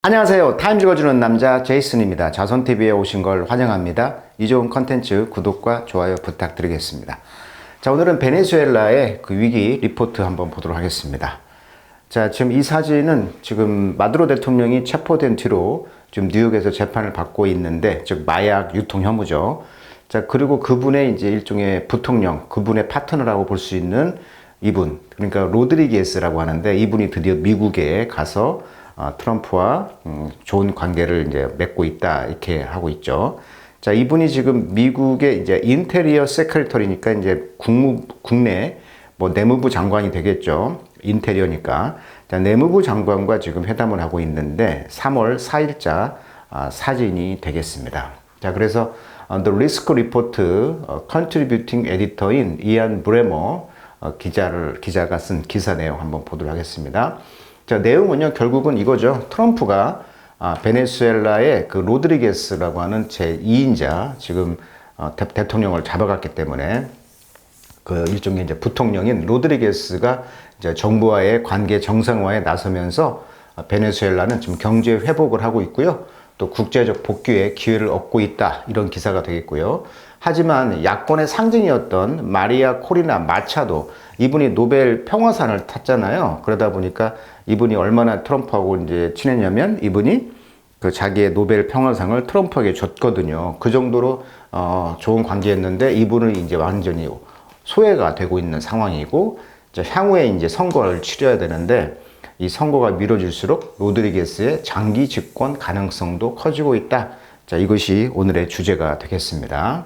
안녕하세요. 타임 읽어주는 남자 제이슨입니다. 자손TV에 오신 걸 환영합니다. 이 좋은 컨텐츠 구독과 좋아요 부탁드리겠습니다. 자, 오늘은 베네수엘라의 그 위기 리포트 한번 보도록 하겠습니다. 자, 지금 이 사진은 지금 마두로 대통령이 체포된 뒤로 지금 뉴욕에서 재판을 받고 있는데, 즉 마약 유통 혐의죠. 자, 그리고 그분의 이제 일종의 부통령, 그분의 파트너라고 볼 수 있는 이분, 그러니까 로드리게스라고 하는데, 이분이 드디어 미국에 가서 트럼프와 좋은 관계를 이제 맺고 있다, 이렇게 하고 있죠. 자, 이분이 지금 미국의 이제 인테리어 세크레터리니까 이제 국내 뭐 내무부 장관이 되겠죠. 인테리어니까. 자, 내무부 장관과 지금 회담을 하고 있는데 3월 4일자 사진이 되겠습니다. 자, 그래서 The Risk Report Contributing Editor인 이안 브레머 기자가 쓴 기사 내용 한번 보도록 하겠습니다. 자, 내용은요, 결국은 이거죠. 트럼프가 베네수엘라의 그 로드리게스라고 하는 제2인자, 지금 대통령을 잡아갔기 때문에 그 일종의 이제 부통령인 로드리게스가 이제 정부와의 관계 정상화에 나서면서 베네수엘라는 지금 경제 회복을 하고 있고요. 또 국제적 복귀의 기회를 얻고 있다, 이런 기사가 되겠고요. 하지만 야권의 상징이었던 마리아 코리나 마차도, 이분이 노벨 평화상을 탔잖아요. 그러다 보니까 이분이 얼마나 트럼프하고 이제 친했냐면, 이분이 그 자기의 노벨 평화상을 트럼프에게 줬거든요. 그 정도로 좋은 관계였는데, 이분은 이제 완전히 소외가 되고 있는 상황이고, 이제 향후에 이제 선거를 치러야 되는데, 이 선거가 미뤄질수록 로드리게스의 장기 집권 가능성도 커지고 있다. 자, 이것이 오늘의 주제가 되겠습니다.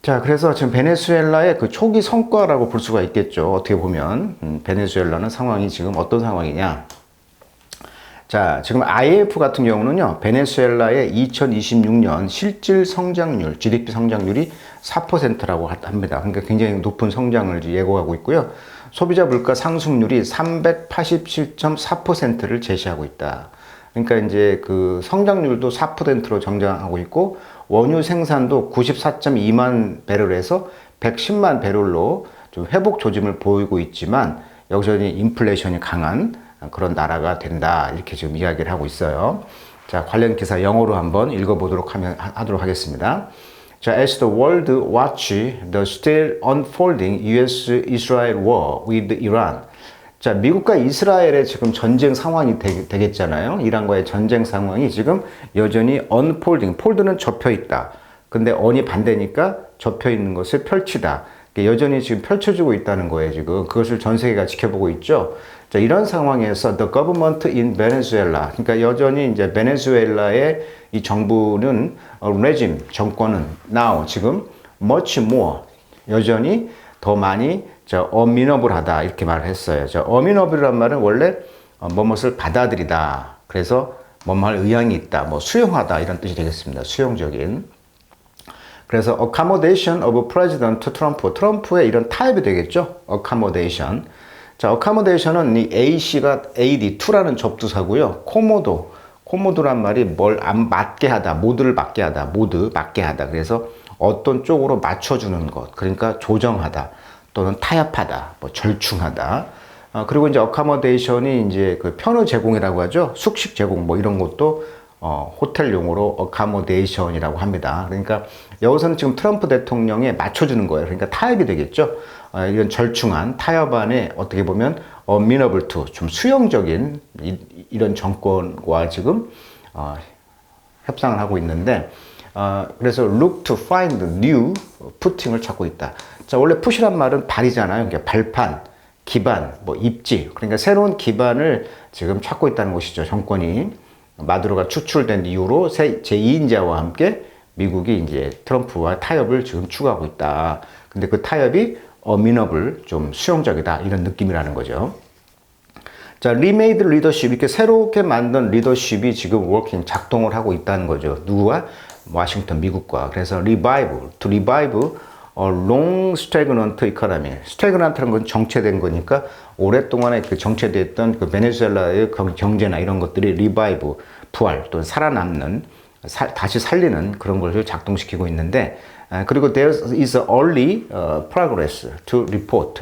자, 그래서 지금 베네수엘라의 그 초기 성과라고 볼 수가 있겠죠. 어떻게 보면 베네수엘라는 상황이 지금 어떤 상황이냐. 자, 지금 IMF 같은 경우는요, 베네수엘라의 2026년 실질 성장률, GDP 성장률이 4%라고 합니다. 그러니까 굉장히 높은 성장을 예고하고 있고요. 소비자 물가 상승률이 387.4%를 제시하고 있다. 그러니까 이제 그 성장률도 4%로 정장하고 있고, 원유 생산도 94.2만 배럴에서 110만 배럴로 좀 회복 조짐을 보이고 있지만, 여전히 인플레이션이 강한 그런 나라가 된다, 이렇게 지금 이야기를 하고 있어요. 자, 관련 기사 영어로 한번 읽어보도록 하도록 하겠습니다. 자, as the world watch the still unfolding U.S.-Israel war with Iran. 자, 미국과 이스라엘의 지금 전쟁 상황이 되겠잖아요. 이란과의 전쟁 상황이 지금 여전히 unfolding, 폴드는 접혀 있다. 근데 on이 반대니까 접혀 있는 것을 펼치다. 여전히 지금 펼쳐지고 있다는 거예요, 지금. 그것을 전 세계가 지켜보고 있죠. 자, 이런 상황에서 the government in Venezuela, 그러니까 여전히 이제 베네수엘라의 이 정부는 regime, 정권은 now, 지금 much more, 여전히 더 많이 어미너블하다, 이렇게 말을 했어요. 어미너블이란 말은 원래 뭐뭇을 받아들이다, 그래서 뭐할 의향이 있다, 뭐 수용하다, 이런 뜻이 되겠습니다. 수용적인. 그래서 accommodation of President Trump, 트럼프의 이런 타협이 되겠죠. accommodation. 자, accommodation은 이 AC가 AD2라는 접두사고요. 코모도란 말이 뭘 안 맞게 하다, 모두를 맞게 하다, 모두 맞게 하다. 그래서 어떤 쪽으로 맞춰주는 것, 그러니까 조정하다, 또는 타협하다, 뭐 절충하다. 그리고 이제 accommodation이 이제 그 편의 제공이라고 하죠. 숙식 제공, 뭐 이런 것도 호텔 용어로 accommodation이라고 합니다. 그러니까 여기서는 지금 트럼프 대통령에 맞춰주는 거예요. 그러니까 타협이 되겠죠. 이런 절충한 타협 안에 어떻게 보면 amenable to, 좀 수용적인 이런 정권과 지금 협상을 하고 있는데, 그래서 look to find new footing을 찾고 있다. 자, 원래 푸시란 말은 발이잖아요. 그러니까 발판, 기반, 뭐 입지. 그러니까 새로운 기반을 지금 찾고 있다는 것이죠. 정권이. 마두로가 추출된 이후로 제2인자와 함께 미국이 이제 트럼프와 타협을 지금 추구하고 있다. 근데 그 타협이 amenable, 좀 수용적이다, 이런 느낌이라는 거죠. 자, remade leadership, 이렇게 새롭게 만든 리더십이 지금 working, 작동을 하고 있다는 거죠. 누구와? 워싱턴, 미국과. 그래서 to revive a long stagnant economy. stagnant라는 건 정체된 거니까 오랫동안에 그 정체됐던 그 베네수엘라의 경제나 이런 것들이 revive, 부활, 또는 살아남는, 다시 살리는 그런 것을 작동시키고 있는데, 그리고 there is early progress to report.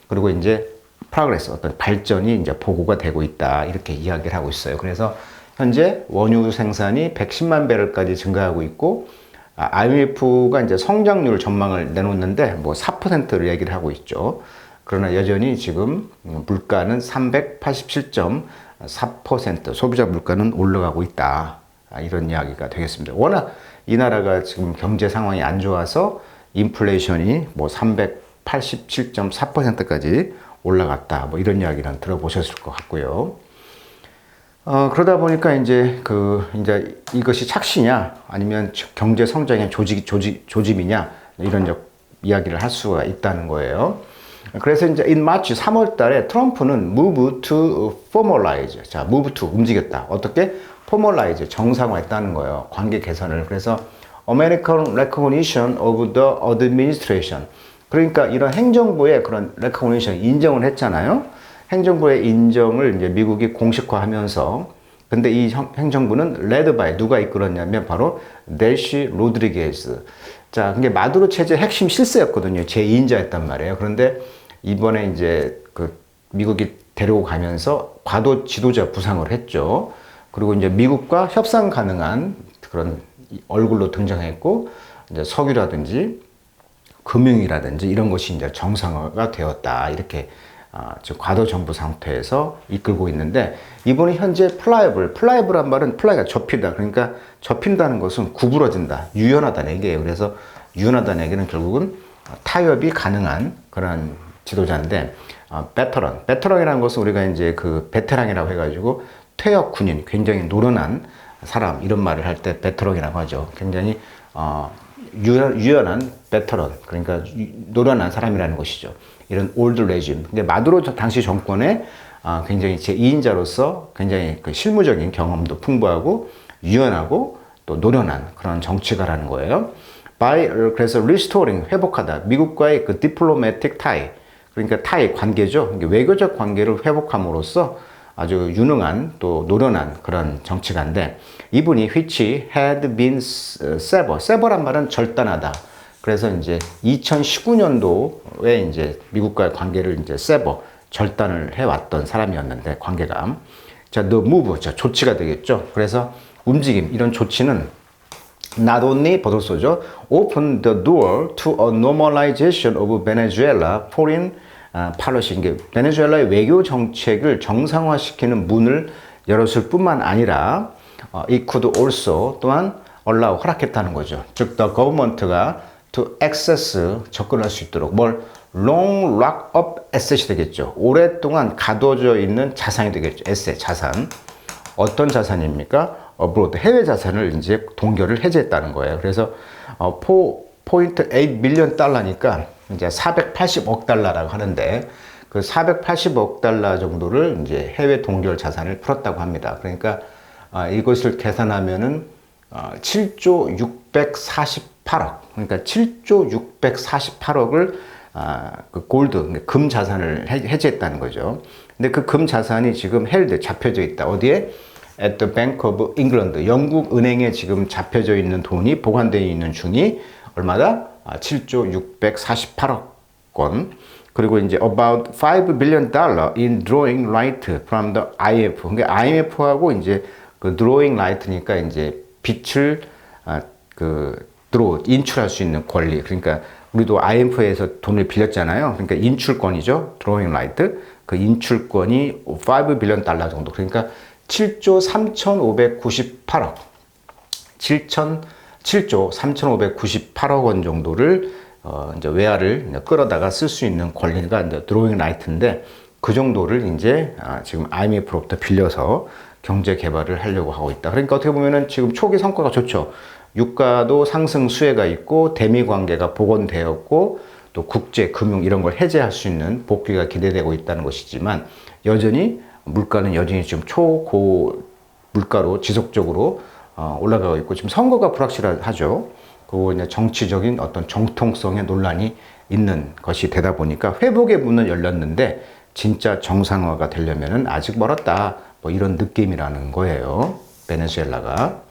그리고 이제 프로그레스, 어떤 발전이 이제 보고가 되고 있다. 이렇게 이야기를 하고 있어요. 그래서 현재 원유 생산이 110만 배럴까지 증가하고 있고, IMF가 이제 성장률 전망을 내놓는데 뭐 4%를 얘기를 하고 있죠. 그러나 여전히 지금 물가는 387.4%, 소비자 물가는 올라가고 있다. 이런 이야기가 되겠습니다. 워낙 이 나라가 지금 경제 상황이 안 좋아서 인플레이션이 뭐 387.4%까지 올라갔다. 뭐 이런 이야기는 들어보셨을 것 같고요. 그러다 보니까 이제 이제 이것이 착시냐 아니면 경제 성장의 조짐이냐 이런 이야기를 할 수가 있다는 거예요. 그래서 이제 in March 3월 달에 트럼프는 move to formalize. 자, move to 움직였다. 어떻게? formalize 정상화했다는 거예요. 관계 개선을. 그래서 American recognition of the administration. 그러니까 이런 행정부의 그런 recognition 인정을 했잖아요. 행정부의 인정을 이제 미국이 공식화하면서, 근데 이 행정부는 led by 누가 이끌었냐면 바로 델시 로드리게즈. 자, 그게 마두로 체제 핵심 실세였거든요. 제2인자였단 말이에요. 그런데 이번에 이제 미국이 데리고 가면서 과도 지도자 부상을 했죠. 그리고 이제 미국과 협상 가능한 그런 얼굴로 등장했고, 이제 석유라든지 금융이라든지 이런 것이 이제 정상화가 되었다. 이렇게 지금 과도 정부 상태에서 이끌고 있는데, 이분이 현재 플라이블한 말은 플라이가 접히다. 그러니까 접힌다는 것은 구부러진다, 유연하다는 얘기예요. 그래서 유연하다는 얘기는 결국은 타협이 가능한 그런 지도자인데, 베테랑이라는 것은 우리가 이제 베테랑이라고 해가지고 퇴역 군인, 굉장히 노련한 사람, 이런 말을 할 때 베테랑이라고 하죠. 굉장히 유연한 베테랑, 그러니까 노련한 사람이라는 것이죠. 이런 올드 레짐. 근데 마두로 당시 정권에 굉장히 제2인자로서 굉장히 실무적인 경험도 풍부하고 유연하고 또 노련한 그런 정치가라는 거예요. 그래서 restoring, 회복하다. 미국과의 diplomatic tie, 그러니까 관계죠. 외교적 관계를 회복함으로써 아주 유능한 또 노련한 그런 정치가인데, 이분이 which had been sever란 말은 절단하다. 그래서 이제 2019년도에 이제 미국과의 관계를 이제 절단을 해왔던 사람이었는데, 관계가. 자, the move, 자, 조치가 되겠죠. 그래서 움직임, 이런 조치는 not only 버섯소죠. open the door to a normalization of Venezuela foreign policy. 이게 베네수엘라의 외교 정책을 정상화시키는 문을 열었을 뿐만 아니라 it could also 또한 allow 허락했다는 거죠. 즉, the government가 to access 접근할 수 있도록 long lock up asset이 되겠죠. 오랫동안 가둬져 있는 자산이 되겠죠. asset, 자산. 어떤 자산입니까? abroad, 해외 자산을 이제 동결을 해제했다는 거예요. 그래서 4.8 밀리언 달러니까 이제 480억 달러라고 하는데, 그 480억 달러 정도를 이제 해외 동결 자산을 풀었다고 합니다. 그러니까 이것을 계산하면은 7조 648억, 그러니까 7조 648억을 골드, 금 자산을 해제했다는 거죠. 근데 그 금 자산이 지금 잡혀져 있다. 어디에? at the Bank of England, 영국 은행에 지금 잡혀져 있는 돈이 보관되어 있는 중이 얼마다? 7조 648억 원. 그리고 이제 about 5 billion dollar in drawing right from the IMF. 그러니까 IMF하고 이제 drawing right니까 이제 빛을 인출할 수 있는 권리. 그러니까 우리도 IMF에서 돈을 빌렸잖아요. 그러니까 인출권이죠. drawing right. 그 인출권이 5 billion 달러 정도. 그러니까 7조 3,598억. 7조 3,598억 원 정도를 이제 외화를 끌어다가 쓸 수 있는 권리가 이제 드로잉 라이트인데, 그 정도를 이제 지금 IMF로부터 빌려서 경제 개발을 하려고 하고 있다. 그러니까 어떻게 보면은 지금 초기 성과가 좋죠. 유가도 상승 수혜가 있고, 대미 관계가 복원되었고, 또 국제 금융 이런 걸 해제할 수 있는 복귀가 기대되고 있다는 것이지만, 물가는 여전히 지금 초고 물가로 지속적으로 올라가고 있고, 지금 선거가 불확실하죠. 그리고 이제 정치적인 어떤 정통성의 논란이 있는 것이 되다 보니까 회복의 문은 열렸는데, 진짜 정상화가 되려면은 아직 멀었다. 뭐 이런 느낌이라는 거예요. 베네수엘라가.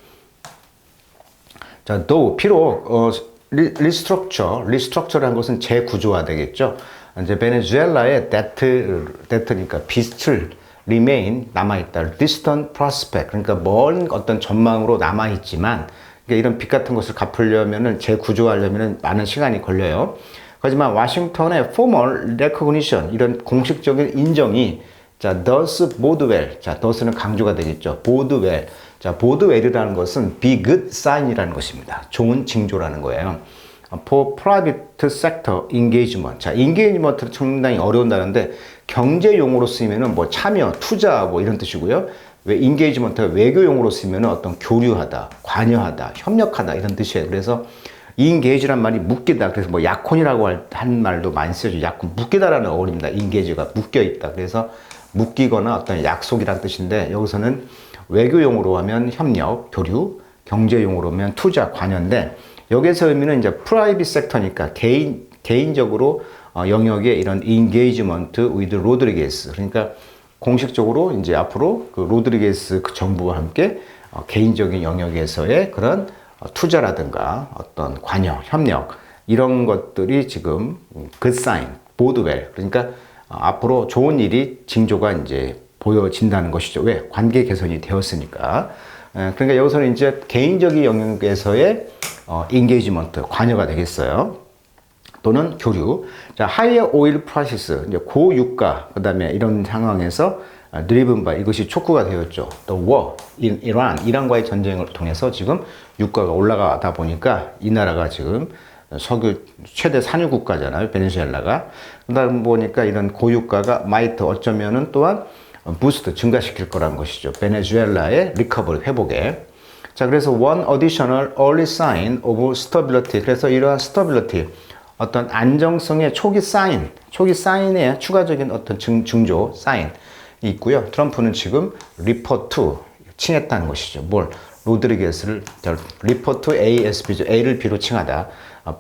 자, 비록 리스트럭처라는 것은 재구조화 되겠죠. 이제 베네수엘라의 데트니까 빚을 remain 남아있다. distant prospect 그러니까 먼 어떤 전망으로 남아있지만 그러니까 이런 빚 같은 것을 갚으려면은 재구조하려면은 많은 시간이 걸려요. 하지만 워싱턴의 formal recognition 이런 공식적인 인정이 자, does bode well. 자, does는 강조가 되겠죠. bode well. 자, bode well이라는 것은 be good sign이라는 것입니다. 좋은 징조라는 거예요. For private sector engagement. 자, engagement는 상당히 어려운다는데 경제 용어로 쓰이면은 뭐 참여, 투자 뭐 이런 뜻이고요. 왜 engagement가 외교 용어로 쓰이면은 어떤 교류하다, 관여하다, 협력하다 이런 뜻이에요. 그래서 engage란 말이 묶이다. 그래서 뭐 약혼이라고 한 말도 많이 쓰죠. 약혼, 묶이다라는 어원입니다. engage가 묶여 있다. 그래서 묶이거나 어떤 약속이란 뜻인데 여기서는 외교 용어로 하면 협력, 교류, 경제 용어로 하면 투자, 관여인데 여기서 의미는 이제 프라이빗 섹터니까 개인적으로 영역의 이런 engagement with 로드리게스 그러니까 공식적으로 이제 앞으로 그 로드리게스 그 정부와 함께 개인적인 영역에서의 그런 투자라든가 어떤 관여, 협력 이런 것들이 지금 good sign, bode well 그러니까 앞으로 좋은 일이 징조가 이제 보여진다는 것이죠. 왜? 관계 개선이 되었으니까. 그러니까 여기서는 이제 개인적인 영역에서의 engagement, 관여가 되겠어요. 또는 교류. 자, higher oil prices, 이제 고유가, 그 다음에 이런 상황에서 driven by 이것이 촉구가 되었죠. The war in Iran, 이란과의 전쟁을 통해서 지금 유가가 올라가다 보니까 이 나라가 지금 석유 최대 산유 국가잖아요. 베네수엘라가. 그다음 보니까 이런 고유가가 마이트 어쩌면은 또한 부스트 증가시킬 거라는 것이죠. 베네수엘라의 리커버리 회복에. 자, 그래서 one additional early sign of stability. 그래서 이러한 stability 어떤 안정성의 초기 사인에 추가적인 어떤 징조 사인이 있고요. 트럼프는 지금 refer to 칭했다는 것이죠. 뭘? 로드리게스를 refer to ASB죠. A를 B로 칭하다.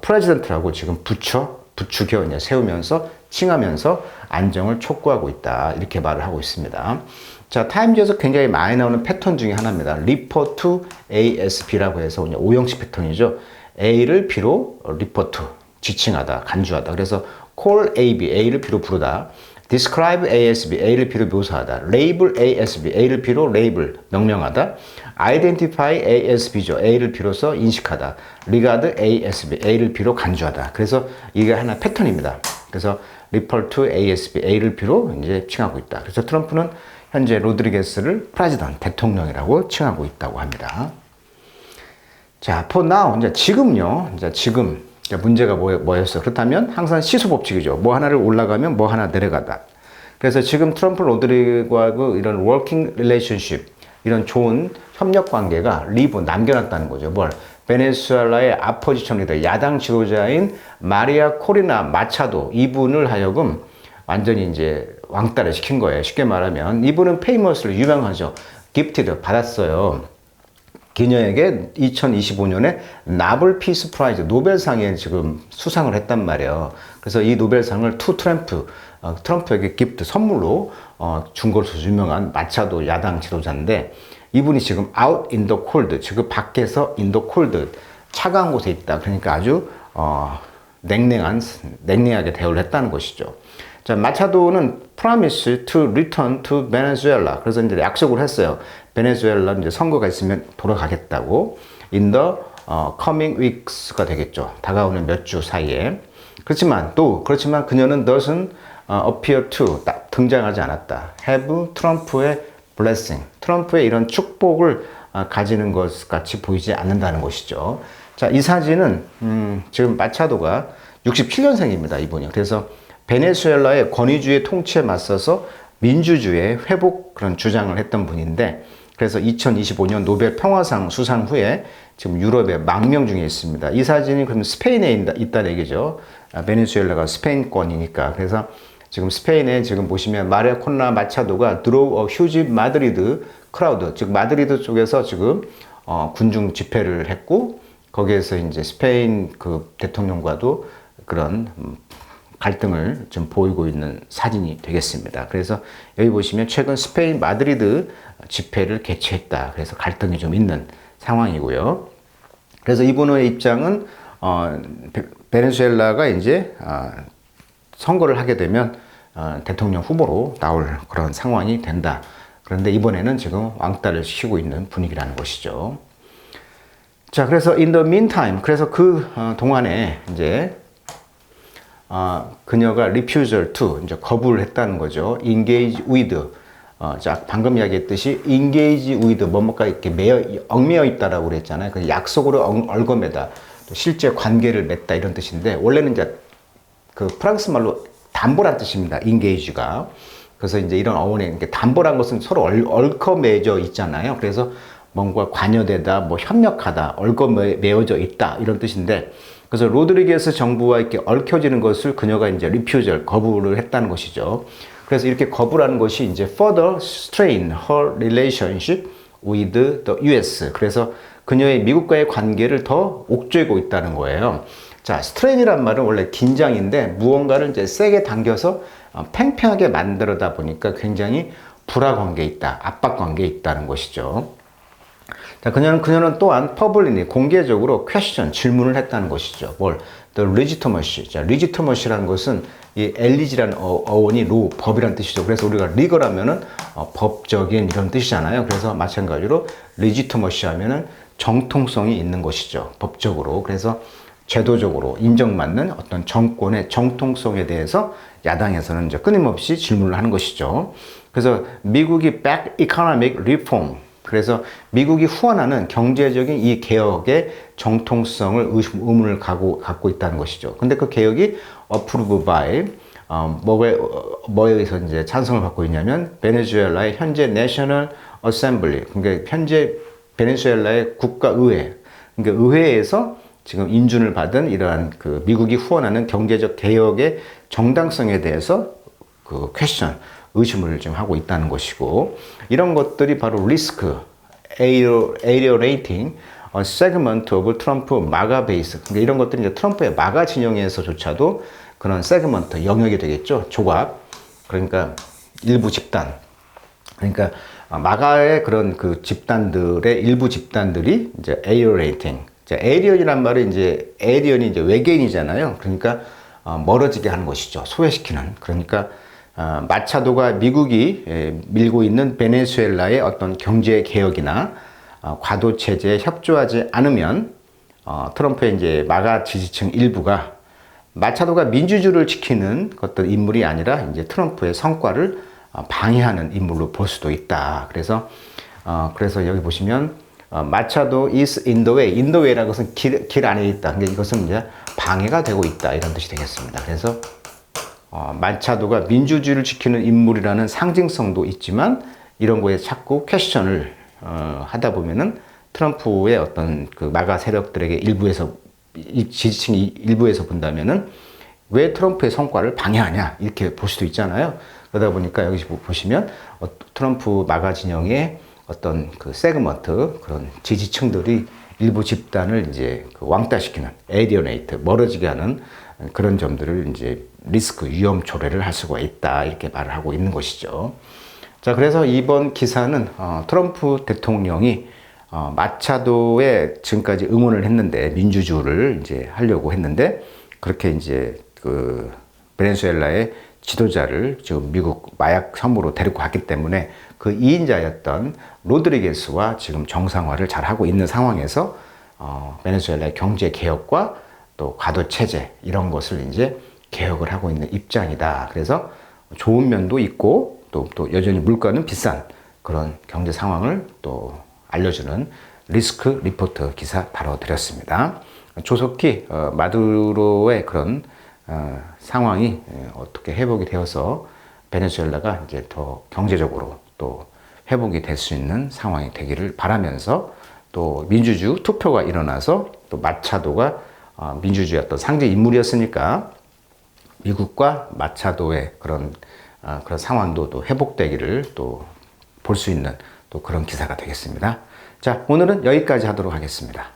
프레지던트라고 지금 부추겨 이제 세우면서 칭하면서 안정을 촉구하고 있다. 이렇게 말을 하고 있습니다. 자, 타임즈에서 굉장히 많이 나오는 패턴 중에 하나입니다. refer to ASB라고 해서 오형식 패턴이죠. A를 B로 refer to 지칭하다, 간주하다. 그래서 call AB, A를 B로 부르다. describe ASB, A를 B로 묘사하다. label ASB, A를 B로 label, 명명하다. identify ASB죠. A를 B로서 인식하다. regard ASB, A를 B로 간주하다. 그래서 이게 하나 패턴입니다. 그래서 refer to ASB, A를 B로 이제 칭하고 있다. 그래서 트럼프는 현재 로드리게스를 프레지던트, 대통령이라고 칭하고 있다고 합니다. 자, for now, 이제 지금요. 이제 지금 문제가 뭐였어? 그렇다면 항상 시수 법칙이죠. 뭐 하나를 올라가면 뭐 하나 내려가다. 그래서 지금 트럼프 로드리고하고 이런 워킹 릴레이션십 이런 좋은 협력 관계가 남겨놨다는 거죠. 뭘? 베네수엘라의 아포지션 리더 야당 지도자인 마리아 코리나 마차도 이분을 하여금 완전히 이제 왕따를 시킨 거예요. 쉽게 말하면 이분은 페이머스로 유명하죠. 기프티드 받았어요. 그녀에게 2025년에 나블 피스 프라이즈 노벨상에 지금 수상을 했단 말이에요. 그래서 이 노벨상을 트럼프에게 기프트 선물로 준 것으로 유명한 마차도 야당 지도자인데 이분이 지금 out in the cold 지금 밖에서 in the cold 차가운 곳에 있다. 그러니까 아주 냉랭하게 대우를 했다는 것이죠. 자, 마차도는 promise to return to Venezuela. 그래서 이제 약속을 했어요. 베네수엘라 이제 선거가 있으면 돌아가겠다고. in the coming weeks가 되겠죠. 다가오는 몇 주 사이에. 그렇지만 그녀는 doesn't appear to 등장하지 않았다. have 트럼프의 blessing. 트럼프의 이런 축복을 가지는 것 같이 보이지 않는다는 것이죠. 자, 이 사진은 지금 마차도가 67년생입니다. 이분이. 그래서 베네수엘라의 권위주의 통치에 맞서서 민주주의의 회복 그런 주장을 했던 분인데 그래서 2025년 노벨 평화상 수상 후에 지금 유럽의 망명 중에 있습니다. 이 사진이 그럼 스페인에 있다는 얘기죠. 베네수엘라가 스페인권이니까. 그래서 지금 스페인에 지금 보시면 마리아 코리나 마차도가 draw a huge Madrid crowd, 즉 마드리드 쪽에서 지금 군중 집회를 했고 거기에서 이제 스페인 그 대통령과도 그런 갈등을 좀 보이고 있는 사진이 되겠습니다. 그래서 여기 보시면 최근 스페인 마드리드 집회를 개최했다. 그래서 갈등이 좀 있는 상황이고요. 그래서 이분의 입장은 베네수엘라가 이제 선거를 하게 되면 대통령 후보로 나올 그런 상황이 된다. 그런데 이번에는 지금 왕따를 시키고 있는 분위기라는 것이죠. 자, 그래서 in the meantime, 그래서 그 동안에 이제 그녀가 refusal to, 이제 거부를 했다는 거죠. engage with. 자, 방금 이야기했듯이 engage with 뭐뭐가 이렇게 얽매여 있다라고 그랬잖아요. 그 약속으로 얽어매다. 또 실제 관계를 맺다 이런 뜻인데, 원래는 이제 그 프랑스 말로 담보란 뜻입니다. engage가. 그래서 이제 이런 어원에 담보란 것은 서로 얽어 매져 있잖아요. 그래서 뭔가 관여되다, 뭐 협력하다, 얽어 매어져 있다 이런 뜻인데, 그래서 로드리게스 정부와 이렇게 얽혀지는 것을 그녀가 이제 refusal, 거부를 했다는 것이죠. 그래서 이렇게 거부라는 것이 이제 further strain her relationship with the US. 그래서 그녀의 미국과의 관계를 더 옥죄고 있다는 거예요. 자, strain이란 말은 원래 긴장인데 무언가를 이제 세게 당겨서 팽팽하게 만들어다 보니까 굉장히 불화 관계에 있다, 압박 관계에 있다는 것이죠. 자, 그녀는 또한 publicly, 공개적으로 question, 질문을 했다는 것이죠. 뭘? The legitimacy. 자, legitimacy라는 것은 이 엘리지라는 어원이 law, 법이라는 뜻이죠. 그래서 우리가 legal 하면은 법적인 이런 뜻이잖아요. 그래서 마찬가지로 legitimacy 하면은 정통성이 있는 것이죠. 법적으로. 그래서 제도적으로 인정받는 어떤 정권의 정통성에 대해서 야당에서는 이제 끊임없이 질문을 하는 것이죠. 그래서 미국이 back economic reform, 그래서 미국이 후원하는 경제적인 이 개혁의 정통성을 의문을 갖고 있다는 것이죠. 근데 그 개혁이 approved by 뭐에 의해서 이제 찬성을 받고 있냐면 베네수엘라의 현재 내셔널 어셈블리, 그러니까 현재 베네수엘라의 국가의회, 그러니까 의회에서 지금 인준을 받은 이러한 그 미국이 후원하는 경제적 개혁의 정당성에 대해서 그 퀘스천, 의심을 좀 하고 있다는 것이고, 이런 것들이 바로 리스크, alienating a segment of 트럼프 마가 베이스, 그러니까 이런 것들이 이제 트럼프의 마가 진영에서조차도 그런 세그먼트, 영역이 되겠죠. 조각, 그러니까 일부 집단, 그러니까 마가의 그런 그 집단들의 일부 집단들이 이제 alienating, 에이리언이란 말은 이제 에이리언이 이제 외계인이잖아요. 그러니까 멀어지게 하는 것이죠. 소외시키는. 그러니까 마차도가 미국이 밀고 있는 베네수엘라의 어떤 경제 개혁이나 과도 체제에 협조하지 않으면 트럼프의 이제 마가 지지층 일부가 마차도가 민주주의를 지키는 어떤 인물이 아니라 이제 트럼프의 성과를 방해하는 인물로 볼 수도 있다. 그래서 여기 보시면 마차도 is in the way. in the way라는 것은 길 안에 있다. 근데 이것은 이제 방해가 되고 있다. 이런 뜻이 되겠습니다. 그래서 마차도가 민주주의를 지키는 인물이라는 상징성도 있지만 이런 거에 자꾸 퀘스천을 하다 보면은 트럼프의 어떤 그 마가 세력들에게 일부에서 지지층 일부에서 본다면은 왜 트럼프의 성과를 방해하냐 이렇게 볼 수도 있잖아요. 그러다 보니까 여기 보시면 트럼프 마가 진영의 어떤 그 세그먼트, 그런 지지층들이 일부 집단을 이제 그 왕따시키는, 에리어네이트, 멀어지게 하는 그런 점들을 이제 리스크, 위험 초래를 할 수가 있다. 이렇게 말을 하고 있는 것이죠. 자, 그래서 이번 기사는 트럼프 대통령이 마차도에 지금까지 응원을 했는데, 민주주의를 이제 하려고 했는데, 그렇게 이제 그 베네수엘라의 지도자를 지금 미국 마약 혐오로 데리고 갔기 때문에 그 2인자였던 로드리게스와 지금 정상화를 잘 하고 있는 상황에서 베네수엘라의 경제 개혁과 또 과도 체제 이런 것을 이제 개혁을 하고 있는 입장이다. 그래서 좋은 면도 있고 또 여전히 물가는 비싼 그런 경제 상황을 또 알려주는 리스크 리포트 기사 다뤄드렸습니다. 조속히 마두로의 그런 상황이 어떻게 회복이 되어서 베네수엘라가 이제 더 경제적으로 또 회복이 될 수 있는 상황이 되기를 바라면서, 또 민주주의 투표가 일어나서 또 마차도가 민주주의 어떤 상징 인물이었으니까 미국과 마차도의 그런 상황도 또 회복되기를 또 볼 수 있는 또 그런 기사가 되겠습니다. 자, 오늘은 여기까지 하도록 하겠습니다.